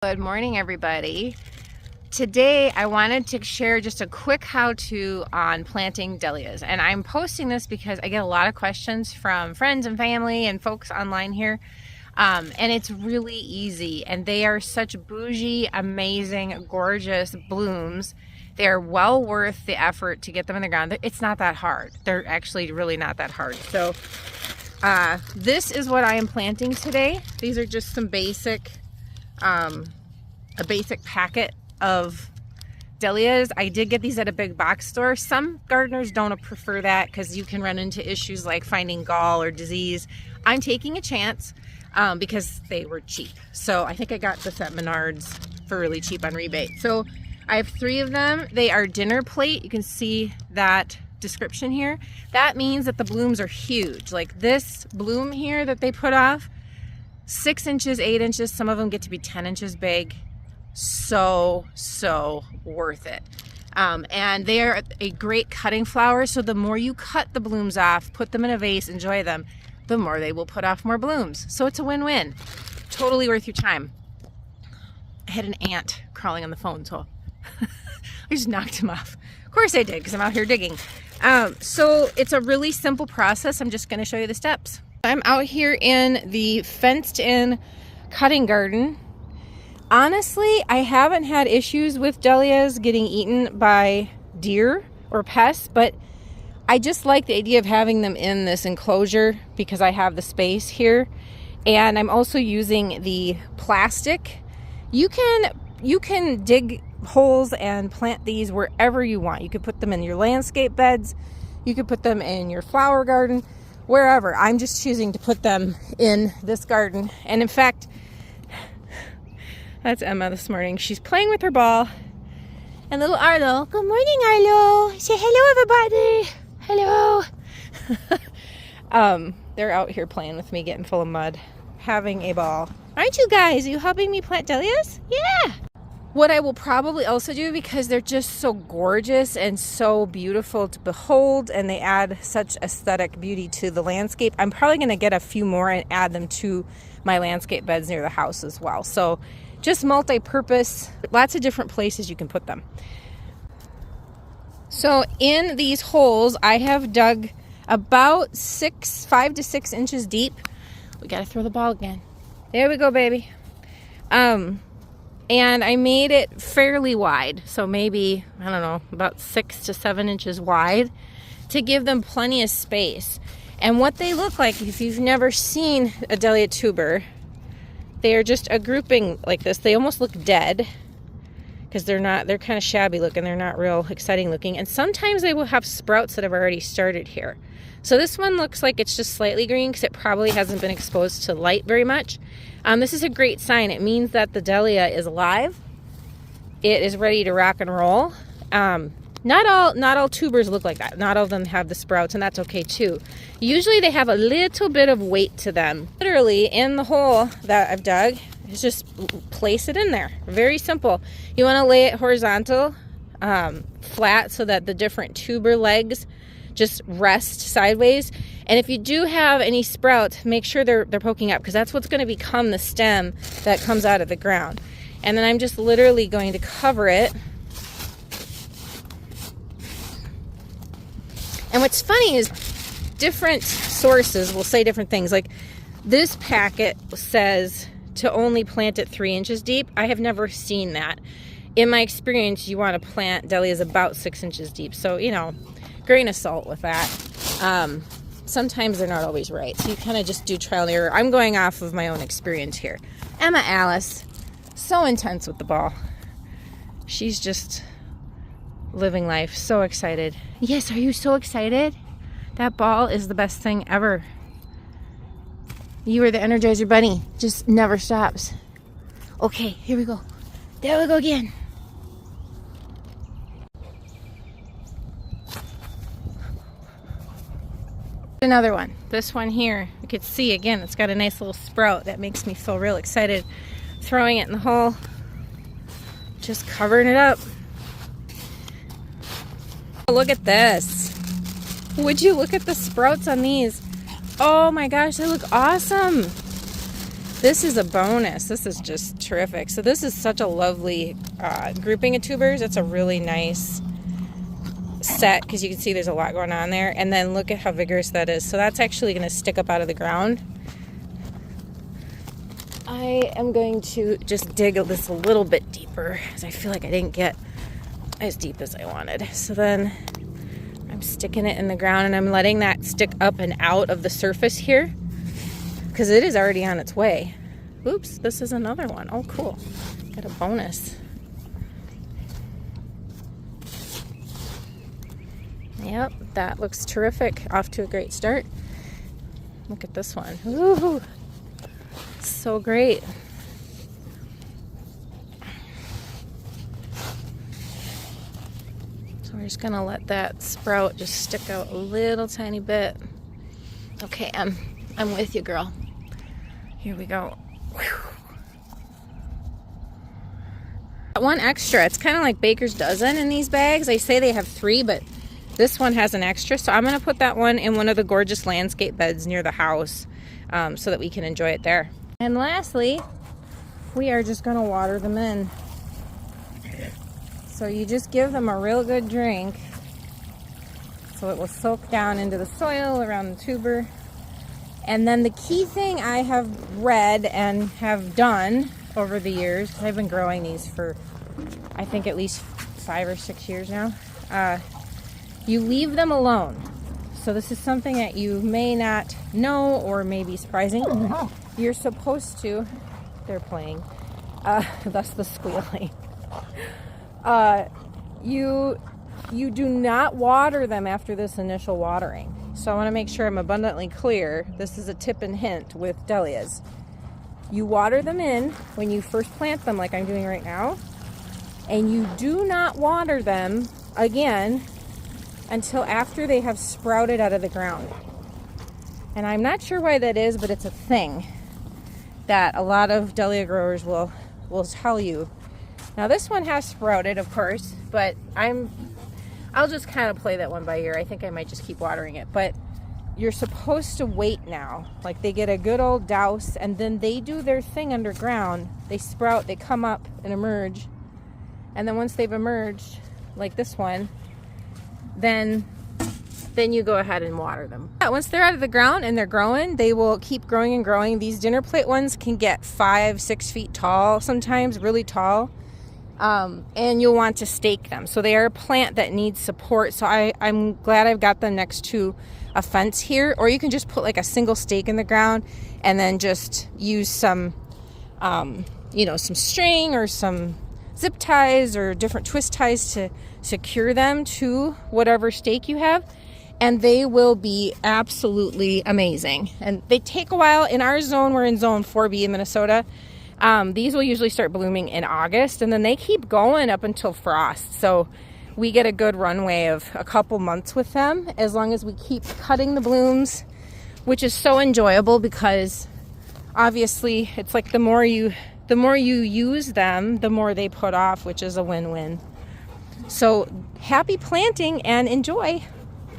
Good morning, everybody. Today I wanted to share just a quick how-to on planting dahlias, and I'm posting this because I get a lot of questions from friends and family and folks online here, and it's really easy, and they are such bougie, amazing, gorgeous blooms. They're well worth the effort to get them in the ground. It's not that hard. They're actually really not that hard. So this is what I am planting today. These are just some basic a basic packet of dahlias. I did get these at a big box store. Some gardeners don't prefer that because you can run into issues like finding gall or disease. I'm taking a chance because they were cheap. So I think I got this at Menards for really cheap on rebate. So I have 3 of them. They are dinner plate. You can see that description here. That means that the blooms are huge. Like this bloom here that they put off, 6 inches, 8 inches, some of them get to be 10 inches big. So worth it. And they are a great cutting flower, so the more you cut the blooms off, put them in a vase, enjoy them, the more they will put off more blooms. So it's a win-win. Totally worth your time. I had an ant crawling on the phone, so I just knocked him off. Of course I did, because I'm out here digging. So it's a really simple process. I'm just going to show you the steps. I'm out here in the fenced-in cutting garden. Honestly, I haven't had issues with dahlias getting eaten by deer or pests, but I just like the idea of having them in this enclosure because I have the space here. And I'm also using the plastic. You can dig holes and plant these wherever you want. You could put them in your landscape beds. You could put them in your flower garden. Wherever. I'm just choosing to put them in this garden. And in fact, that's Emma this morning. She's playing with her ball. And little Arlo, good morning, Arlo. Say hello, everybody. Hello. They're out here playing with me, getting full of mud, having a ball. Aren't you guys? Are you helping me plant dahlias? Yeah. What I will probably also do, because they're just so gorgeous and so beautiful to behold, and they add such aesthetic beauty to the landscape, I'm probably going to get a few more and add them to my landscape beds near the house as well. So just multi-purpose, lots of different places you can put them. So in these holes, I have dug about 5 to 6 inches deep. We got to throw the ball again. There we go, baby. And I made it fairly wide, so maybe, I don't know, about 6 to 7 inches wide to give them plenty of space. And what they look like, if you've never seen a dahlia tuber, they are just a grouping like this. They almost look dead because they're kind of shabby looking. They're not real exciting looking. And sometimes they will have sprouts that have already started here. So this one looks like it's just slightly green because it probably hasn't been exposed to light very much. This is a great sign. It means that the dahlia is alive. It is ready to rock and roll. Not all tubers look like that. Not all of them have the sprouts, and that's okay too. Usually they have a little bit of weight to them. Literally in the hole that I've dug, just place it in there. Very simple. You want to lay it horizontal, flat, so that the different tuber legs just rest sideways. And if you do have any sprouts, make sure they're poking up, because that's what's going to become the stem that comes out of the ground. And then I'm just literally going to cover it. And what's funny is different sources will say different things. Like this packet says to only plant it 3 inches deep. I have never seen that. In my experience, you want to plant dahlias about 6 inches deep. So, you know, grain of salt with that. Sometimes they're not always right. So you kind of just do trial and error. I'm going off of my own experience here. Emma Alice, so intense with the ball. She's just living life. So excited. Yes, are you so excited? That ball is the best thing ever. You are the Energizer Bunny. Just never stops. Okay, here we go. There we go again. Another one. This one here, you could see again, it's got a nice little sprout. That makes me feel real excited. Throwing it in the hole. Just covering it up. Look at this. Would you look at the sprouts on these? Oh my gosh, they look awesome. This is a bonus. This is just terrific. So this is such a lovely grouping of tubers. It's a really nice set because you can see there's a lot going on there. And then look at how vigorous that is. So that's actually going to stick up out of the ground. I am going to just dig this a little bit deeper because I feel like I didn't get as deep as I wanted. So then I'm sticking it in the ground and I'm letting that stick up and out of the surface here because it is already on its way. Oops, this is another one. Oh, cool. Got a bonus. Yep, that looks terrific. Off to a great start. Look at this one. Ooh. So great. So we're just gonna let that sprout just stick out a little tiny bit. Okay, I'm with you, girl. Here we go. Whew. One extra. It's kind of like Baker's dozen in these bags. They say they have 3, but this one has an extra. So I'm gonna put that one in one of the gorgeous landscape beds near the house so that we can enjoy it there. And lastly, we are just going to water them in. So you just give them a real good drink so it will soak down into the soil around the tuber. And then the key thing I have read and have done over the years, because I've been growing these for I think at least 5 or 6 years now, you leave them alone. So this is something that you may not know or may be surprising. You're supposed to, they're playing, thus the squealing. You do not water them after this initial watering. So I want to make sure I'm abundantly clear. This is a tip and hint with dahlias. You water them in when you first plant them like I'm doing right now. And you do not water them again until after they have sprouted out of the ground. And I'm not sure why that is, but it's a thing that a lot of dahlia growers will tell you. Now this one has sprouted, of course, but I'll just kind of play that one by ear. I think I might just keep watering it, but you're supposed to wait now. Like they get a good old douse and then they do their thing underground. They sprout, they come up and emerge. And then once they've emerged, like this one, then you go ahead and water them. Once they're out of the ground and they're growing, they will keep growing and growing. These dinner plate ones can get 5-6 feet tall, sometimes really tall. And you'll want to stake them. So they are a plant that needs support. So I'm glad I've got them next to a fence here. Or you can just put like a single stake in the ground and then just use some, some string or some zip ties or different twist ties to secure them to whatever stake you have. And they will be absolutely amazing. And they take a while. In our zone, we're in zone 4B in Minnesota. These will usually start blooming in August and then they keep going up until frost. So we get a good runway of a couple months with them as long as we keep cutting the blooms, which is so enjoyable because obviously it's like the more you use them, the more they put off, which is a win-win. So happy planting and enjoy.